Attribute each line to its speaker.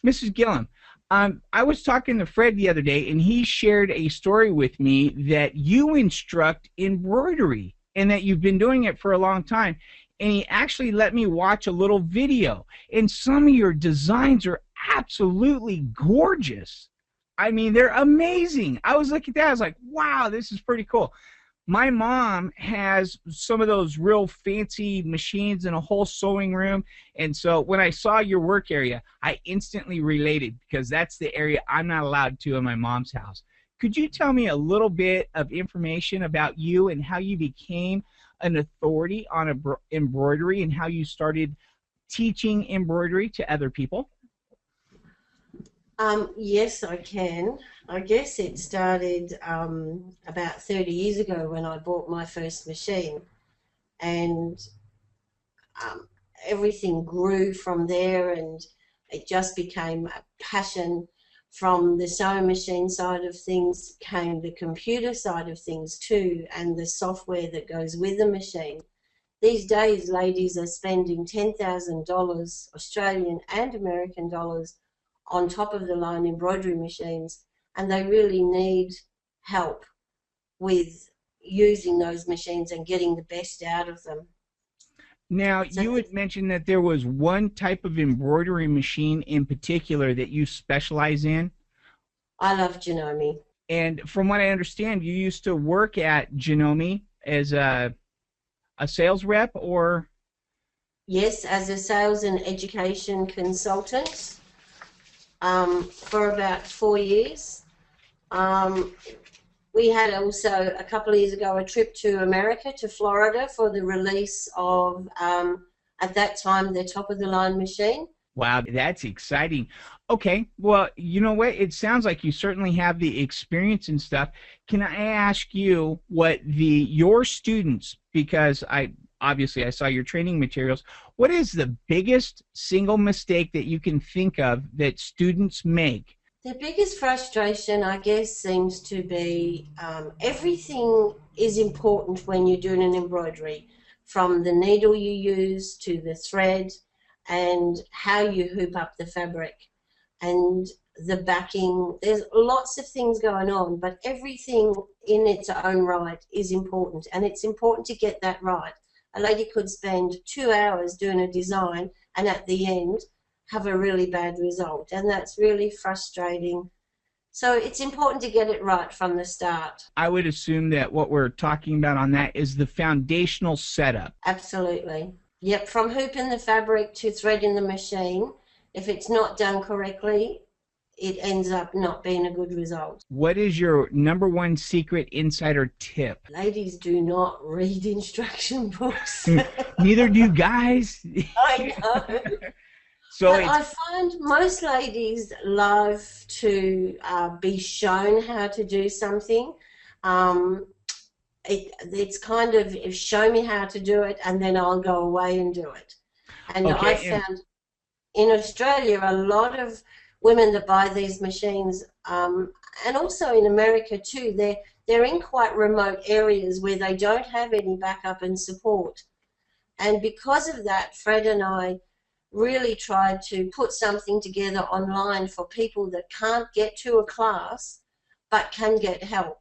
Speaker 1: Mrs. Gillen, I was talking to Fred the other day, and he shared a story with me that you instruct embroidery and that you've been doing it for a long time. And he actually let me watch a little video. And some of your designs are absolutely gorgeous. I mean, they're amazing. I was looking at that, I was like, wow, this is pretty cool. My mom has some of those real fancy machines in a whole sewing room, and so when I saw your work area, I instantly related because that's the area I'm not allowed to in my mom's house. Could you tell me a little bit of information about you and how you became an authority on embroidery and how you started teaching embroidery to other people?
Speaker 2: Yes, I can. I guess it started about 30 years ago when I bought my first machine, and um, everything grew from there, and it just became a passion. From the sewing machine side of things came the computer side of things too, and the software that goes with the machine. These days, ladies are spending $10,000 Australian and American dollars on top of the line embroidery machines, and they really need help with using those machines and getting the best out of them.
Speaker 1: Now,
Speaker 2: So
Speaker 1: you had mentioned that there was one type of embroidery machine in particular that you specialize in.
Speaker 2: I love Janome.
Speaker 1: And from what I understand, you used to work at Janome as a sales rep, or
Speaker 2: Yes, as a sales and education consultant for about 4 years. Um, we had also a couple of years ago a trip to America, to Florida, for the release of, at that time, the top of the line machine.
Speaker 1: wow, that's exciting. Okay, well, you know what? It sounds like you certainly have the experience and stuff. Can I ask you what your students, because I saw your training materials, what is the biggest single mistake that you can think of that students make?
Speaker 2: The biggest frustration, I guess, seems to be everything is important when you're doing an embroidery, from the needle you use to the thread and how you hoop up the fabric and the backing. There's lots of things going on, but everything in its own right is important, and it's important to get that right. A lady could spend 2 hours doing a design and at the end have a really bad result, and that's really frustrating. So it's important to get it right from the start.
Speaker 1: I would assume that what we're talking about on that is the foundational setup.
Speaker 2: Absolutely. Yep, from hooping the fabric to threading the machine, if it's not done correctly, it ends up not being a good result.
Speaker 1: What is your number one secret insider tip?
Speaker 2: Ladies do not read instruction books.
Speaker 1: Neither do you guys.
Speaker 2: I know.
Speaker 1: So
Speaker 2: But
Speaker 1: it's
Speaker 2: I find most ladies love to be shown how to do something. Um, it's kind of, if show me how to do it and then I'll go away and do it. And I
Speaker 1: okay.
Speaker 2: found in Australia a lot of women that buy these machines, and also in America too, they're in quite remote areas where they don't have any backup and support. And because of that, Fred and I really tried to put something together online for people that can't get to a class but can get help.